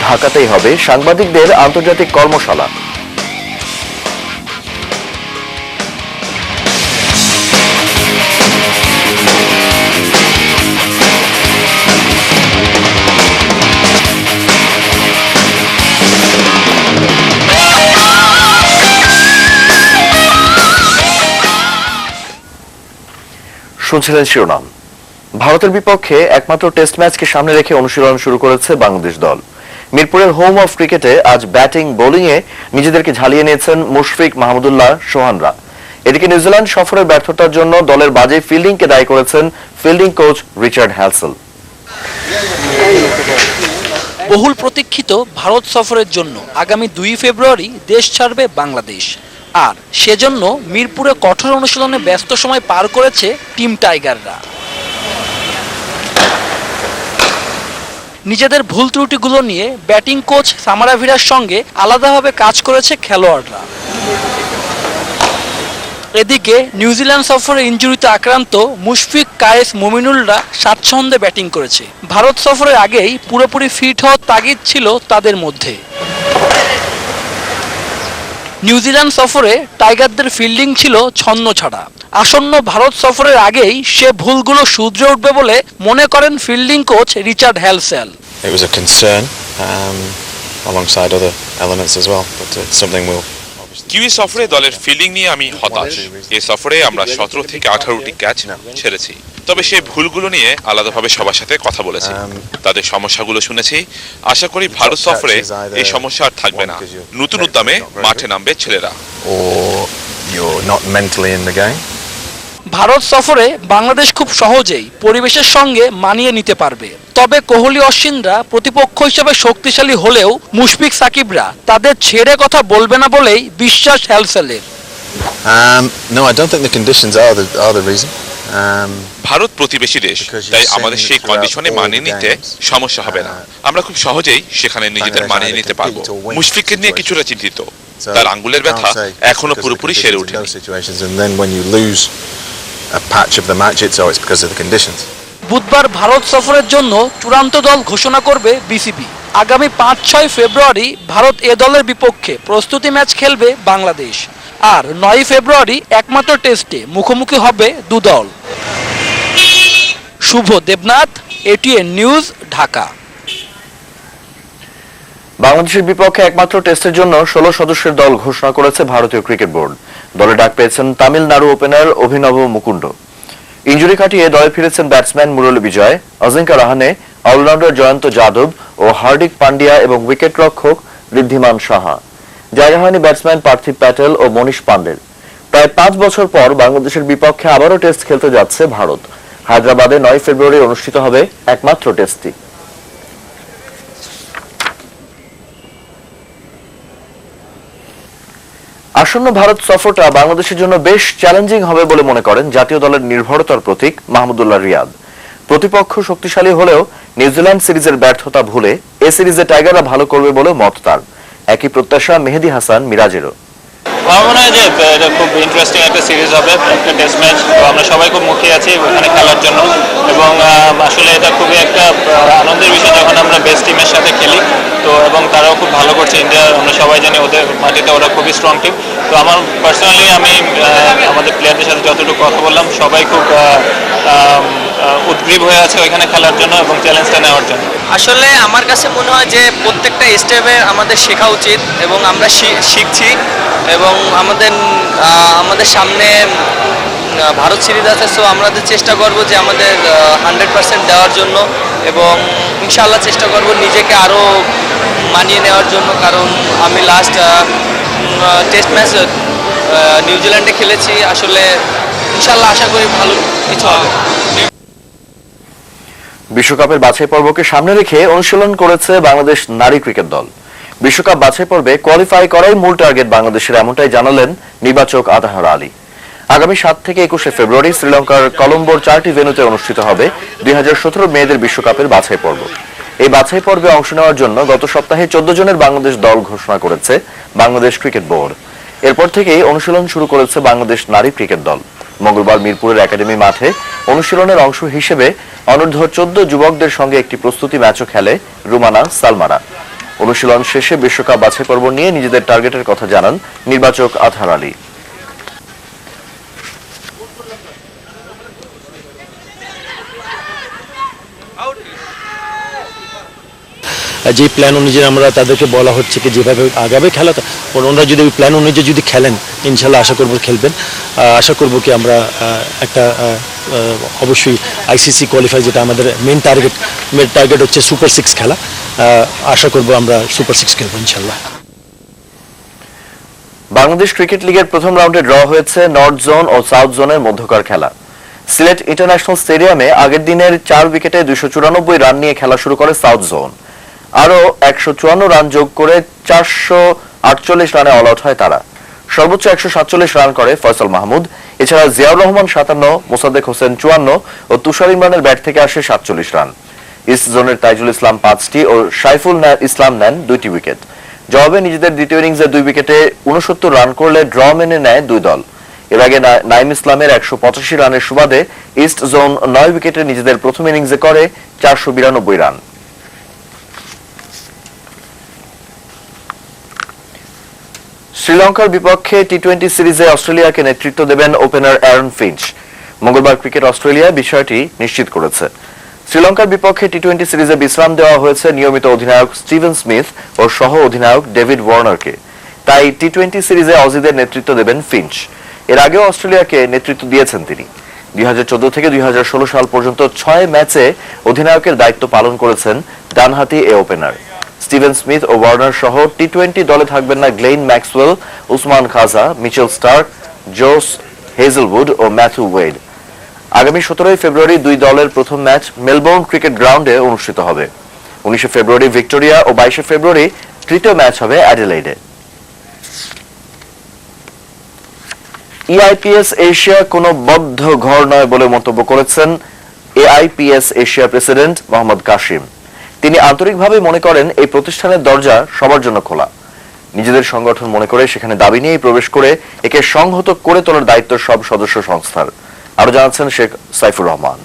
ঢাকাতেই হবে সাংবাদিকদের আন্তর্জাতিক কর্মশালা। শুনছিলেন শিরোনাম। ভারতের বিপক্ষে একমাত্র টেস্ট ম্যাচকে সামনে রেখে অনুশীলন শুরু করেছে বাংলাদেশ দল। মিরপুরের হোম অফ ক্রিকেটে আজ ব্যাটিং বোলিংয়ে নিজেদেরকে ঝালিয়ে নিয়েছেন মুশফিক, মাহমুদুল্লাহ, সোহানরা। এদিকে নিউজিল্যান্ড সফরের ব্যর্থতার জন্য দলের বাজে ফিল্ডিংকে দায়ী করেছেন ফিল্ডিং কোচ রিচার্ড হ্যালসেল। বহুল প্রতীক্ষিত ভারত সফরের জন্য আগামী 2 ফেব্রুয়ারি দেশ ছাড়বে বাংলাদেশ। আর সেজন্য মিরপুরে কঠোর অনুশীলনে ব্যস্ত সময় পার করেছে টিম টাইগাররা। নিজেদের ভুল ত্রুটিগুলো নিয়ে ব্যাটিং কোচ সামারাভিরার সঙ্গে আলাদাভাবে কাজ করেছে খেলোয়াড়রা। এদিকে নিউজিল্যান্ড সফরে ইনজুরিতে আক্রান্ত মুশফিক, কায়েস, মুমিনুলরা স্বাচ্ছন্দ্যে ব্যাটিং করেছে। ভারত সফরের আগেই পুরোপুরি ফিট হওয়ার তাগিদ ছিল তাদের মধ্যে। নিউজিল্যান্ড সফরে টাইগারদের ফিল্ডিং ছিল ছন্নছাড়া। আসন্ন ভারত সফরের আগেই সে ভুলগুলো শুধরে উঠবে বলে মনে করেন fielding coach Richard Halsell. It was a concern alongside other elements as well, but it's something we'll kiwi সফরে দলের ফিল্ডিং নিয়ে আমি হতাশ। এই সফরে আমরা 17 থেকে 18টি ক্যাচ ছেড়েছি, তবে সেই ভুলগুলো নিয়ে আলাদাভাবে সবার সাথে কথা বলেছি, তাদের সমস্যাগুলো শুনেছি। আশা করি ভারত সফরে এই সমস্যা আর থাকবে না। নতুন উদ্যমে মাঠে নামবে ছেলেরা। ভারত সফরে বাংলাদেশ খুব সহজেই পরিবেশের সঙ্গে মানিয়ে নিতে পারবে। তবে কোহলি, অশ্বিনরা প্রতিপক্ষ হিসেবে শক্তিশালী হলেও মুশফিক, সাকিবরা তাদের ছেড়ে কথা বলবে না বলেই বিশ্বাস হ্যালসেলের। No, I don't think the conditions are the reason. Bharat প্রতিবেশী দেশ, তাই আমাদের সেই কন্ডিশনে মানিয়ে নিতে সমস্যা হবে না। আমরা খুব সহজেই সেখানে নিজেদের মানিয়ে নিতে পারবো। মুশফিককে নিয়ে কিছুটা চিন্তিত, তার আঙ্গুলের ব্যথা এখনো পুরোপুরি সেরে ওঠেনি। বুধবার ভারত সফরের জন্য চূড়ান্ত দল ঘোষণা করবে বিসিবি। আগামী 5-6 ফেব্রুয়ারি ভারত এ দলের বিপক্ষে প্রস্তুতি ম্যাচ খেলবে বাংলাদেশ। আর 9 ফেব্রুয়ারি একমাত্র টেস্টে মুখোমুখি হবে দুদল। শুভ দেবনাথ, এটিএন নিউজ, ঢাকা। বাংলাদেশের বিপক্ষে একমাত্র টেস্টের জন্য 16 সদস্যের দল ঘোষণা করেছে ভারতীয় ক্রিকেট বোর্ড। দলে ডাক পেয়েছেন তামিলনাড়ু ওপেনার অভিনব মুকুন্ড। ইনজুরি কাটিয়ে দলে ফিরেছেন ব্যাটসম্যান মুরলী বিজয়, অজিঙ্কা রাহানে, অলরাউন্ডার জয়ন্ত যাদব ও হার্দিক পান্ডিয়া এবং উইকেট রক্ষক ঋদ্ধিমান সাহা। জায়গা হয়নি ব্যাটসম্যান পার্থিব প্যাটেল ও মনীষ পান্ডের। প্রায় 5 বছর পর বাংলাদেশের বিপক্ষে আবারও টেস্ট খেলতে যাচ্ছে ভারত। হায়দ্রাবাদে 9 ফেব্রুয়ারি অনুষ্ঠিত হবে একমাত্র টেস্টটি। আসন্ন ভারত সফরটা বাংলাদেশের জন্য বেশ চ্যালেঞ্জিং হবে বলে মনে করেন জাতীয় দলের নির্ভরতার প্রতীক মাহমুদুল্লাহ রিয়াদ। প্রতিপক্ষ শক্তিশালী হলেও নিউজিল্যান্ড সিরিজের ব্যর্থতা ভুলে এ সিরিজে টাইগাররা ভালো করবে বলে মত তার। একই প্রত্যাশা মেহেদী হাসান মিরাজেরও। আমার মনে হয় যে এটা খুব ইন্টারেস্টিং একটা সিরিজ হবে, একটা টেস্ট ম্যাচ। তো আমরা সবাই খুব মুখিয়ে আছি ওখানে খেলার জন্য, এবং আসলে এটা খুবই একটা আনন্দের বিষয় যখন আমরা বেস্ট টিমের সাথে খেলি। তো এবং তারাও খুব ভালো করছে ইন্ডিয়া, আমরা সবাই জানি ওদের মাটিতে ওরা খুবই স্ট্রং টিম। তো আমার পার্সোনালি আমি আমাদের প্লেয়ারদের সাথে যতটুকু কথা বললাম, সবাই খুব উদ্গ্রীব হয়ে আছে ওইখানে খেলার জন্য এবং চ্যালেঞ্জটা নেওয়ার জন্য। আসলে আমার কাছে মনে হয় যে প্রত্যেকটা স্টেপে আমাদের শেখা উচিত এবং আমরা শিখছি, এবং আমাদের সামনে ভারত সিরিজ আছে। সো আমাদের চেষ্টা করব যে আমাদের 100% দেওয়ার জন্য, এবং ইনশাআল্লাহ চেষ্টা করব নিজেকে আরও মানিয়ে নেওয়ার জন্য। কারণ আমি লাস্ট টেস্ট ম্যাচ নিউজিল্যান্ডে খেলেছি। আসলে ইনশাআল্লাহ আশা করি ভালো কিছু হবে। বিশ্বকাপের বাছাই পর্বকে সামনে রেখে অনুশীলন করেছে বাংলাদেশ নারী ক্রিকেট দল। বিশ্বকাপ বাছাই পর্বে কোয়ালিফাই করাই মূল টার্গেট বাংলাদেশের, এমনটাই জানালেন নির্বাচক আতাহার আলী। আগামী 7 থেকে 21 ফেব্রুয়ারি শ্রীলঙ্কার কলম্বোর 4টি ভেন্যুতে অনুষ্ঠিত হবে 2017 মেয়েদের বিশ্বকাপের বাছাই পর্ব। এই বাছাই পর্বে অংশ নেওয়ার জন্য গত সপ্তাহে 14 জনের বাংলাদেশ দল ঘোষণা করেছে বাংলাদেশ ক্রিকেট বোর্ড। এরপর থেকেই অনুশীলন শুরু করেছে বাংলাদেশ নারী ক্রিকেট দল। মঙ্গলবার মিরপুরের একাডেমি মাঠে অনুশীলনের অংশ হিসেবে অনূর্ধ্ব 14 যুবকদের সঙ্গে একটি প্রস্তুতি ম্যাচও খেলে রুমানা সালমারা। অনুশীলন শেষে বিশ্বকাপ বাছাই পর্ব নিয়ে নিজেদের টার্গেটের কথা জানান নির্বাচক আতহার আলী। যে প্ল্যান অনুযায়ী আমরা তাদেরকে বলা হচ্ছে কি যেভাবে আগাবে খেলাটা, ওনারা যদি ওই প্ল্যান অনুযায়ী যদি খেলেন ইনশাল্লাহ আশা করব খেলবেন। আশা করব কি আমরা একটা অবশ্যই আইসিসি কোয়ালিফাই, যেটা আমাদের মেন টার্গেট হচ্ছে সুপার 6 খেলা। আশা করব আমরা সুপার 6 খেলবো ইনশাল্লাহ। বাংলাদেশ ক্রিকেট লিগের প্রথম রাউন্ডে ড্র হয়েছে নর্থ জোন ও সাউথ জোনের মধ্যকার খেলা। সিলেট ইন্টারন্যাশনাল স্টেডিয়ামে আগের দিনের 4 উইকেটে 294 রান নিয়ে খেলা শুরু করে সাউথ জোন। আরও 154 রান যোগ করে 448 রানে অল আউট হয় তারা। সর্বোচ্চ 147 রান করে ফয়সাল মাহমুদ। এছাড়া জিয়াউর রহমান 57, মোসাদ্দেক হোসেন 54 ও তুষার ইমরানের ব্যাট থেকে আসে 47 রান। ইস্ট জোনের তাইজুল ইসলাম 5টি ও সাইফুল ইসলাম নেন 2টি উইকেট। জবাবে নিজেদের দ্বিতীয় ইনিংসে 2 উইকেটে 69 রান করলে ড্র মেনে নেয় 2 দল। এর আগে নাইম ইসলামের 185 রানের সুবাদে ইস্ট জোন 9 উইকেটে নিজেদের প্রথম ইনিংসে করে 492 রান। শ্রীলঙ্কার বিপক্ষে টি-20 সিরিজে অস্ট্রেলিয়াকে নেতৃত্ব দেবেন ওপেনার অ্যারন ফিঞ্চ। মঙ্গলবার ক্রিকেট অস্ট্রেলিয়া বিষয়টি নিশ্চিত করেছে। শ্রীলঙ্কার বিপক্ষে টি-20 সিরিজে বিশ্রাম দেওয়া হয়েছে নিয়মিত অধিনায়ক স্টিভেন স্মিথ ও সহ অধিনায়ক ডেভিড ওয়ার্নারকে। তাই টি-20 সিরিজে অজিদের নেতৃত্ব দেবেন ফিঞ্চ। এর আগেও অস্ট্রেলিয়াকে নেতৃত্ব দিয়েছেন তিনি। 2014 থেকে 2016 সাল পর্যন্ত 6 ম্যাচে অধিনায়কের দায়িত্ব পালন করেছেন ডানহাতি এ ওপেনার। স্টিভেন স্মিথ ও ওয়ার্নার সহ টি-20 দলে থাকবেন না গ্লেন ম্যাক্সওয়েল, উসমান খাজা, মিচেল স্টার্ক, জোস হেজেলউড ও ম্যাথু ওয়েড। আগামী 17 ফেব্রুয়ারি 2 দলের প্রথম ম্যাচ মেলবোর্ন ক্রিকেট গ্রাউন্ডে অনুষ্ঠিত হবে। 19 ফেব্রুয়ারি ভিক্টোরিয়া ও 22 ফেব্রুয়ারি তৃতীয় ম্যাচ হবে অ্যাডিলেইডে। এআইপিএস এশিয়া কোনো বদ্ধ ঘর নয় বলে মন্তব্য করেছেন AIPS Asia president Mohammad Kashim. তিনি আন্তরিকভাবে মনে করেন এই প্রতিষ্ঠানের দরজা সবার জন্য খোলা। নিজেদের সংগঠন মনে করে সেখানে দাবি নিয়েই প্রবেশ করে একে সংহত করে তোলার দায়িত্ব সব সদস্য সংস্থার। আরো জানাচ্ছেন শেখ সাইফুর রহমান।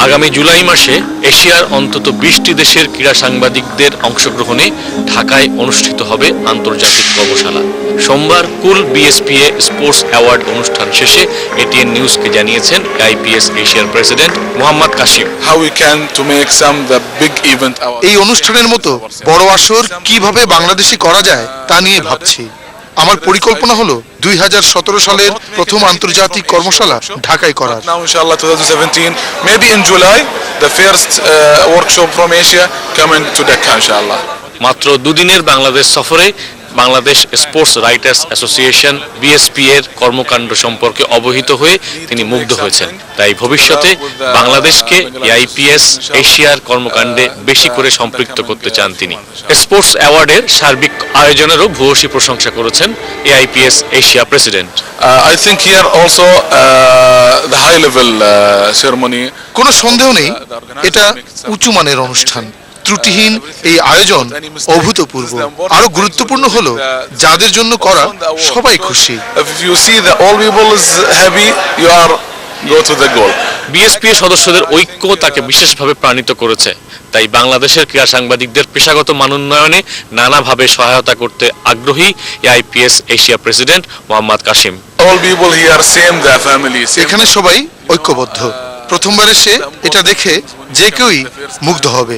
আগামী জুলাই মাসে এশিয়ার অন্তত 20টি দেশের ক্রীড়া সাংবাদিকদের অংশগ্রহণে ঢাকায় অনুষ্ঠিত হবে আন্তর্জাতিক কর্মশালা। সোমবার কুল বিএসপিএ স্পোর্টস অ্যাওয়ার্ড অনুষ্ঠান শেষে এটিএন নিউজকে জানিয়েছেন আইপিএস এশিয়ার প্রেসিডেন্ট মোহাম্মদ কাশিম। এই অনুষ্ঠানের মতো বড় আসর কিভাবে বাংলাদেশে করা যায় তা নিয়ে ভাবছি। আমার পরিকল্পনা হলো 2017 সালের প্রথম আন্তর্জাতিক কর্মশালা ঢাকায় করার। মাত্র দুদিনের বাংলাদেশ সফরে Bangladesh sports writers association BSP এর কর্মকাণ্ড সম্পর্কে অবহিত হয়ে তিনি মুগ্ধ হয়েছেন। তাই ভবিষ্যতে বাংলাদেশকে এআইপিএস এশিয়ার কর্মকাণ্ডে বেশি করে সম্পৃক্ত করতে চান তিনি। স্পোর্টস অ্যাওয়ার্ডের সার্বিক আয়োজনেরও ভূয়সী প্রশংসা করেছেন AIPS Asia president. I think here also the high level ceremony. কোনো সন্দেহ নেই এটা উঁচু মানের অনুষ্ঠান। ত্রুটিহীন এই আয়োজন অভূতপূর্ব। আরো গুরুত্বপূর্ণ হলো যাদের জন্য করা সবাই খুশি। বিএসপি এর সদস্যদের ঐক্য তাকে বিশেষভাবে প্রাণিত করেছে। তাই বাংলাদেশের ক্রীড়া সাংবাদিকদের পেশাগত মানোন্নয়নে নানাভাবে সহায়তা করতে আগ্রহী এআইপিএস এশিয়া প্রেসিডেন্ট মোহাম্মদ কাশিম। এখানে সবাই ঐক্যবদ্ধ। প্রথমবার এসে এটা দেখে যে কেউই মুগ্ধ হবে।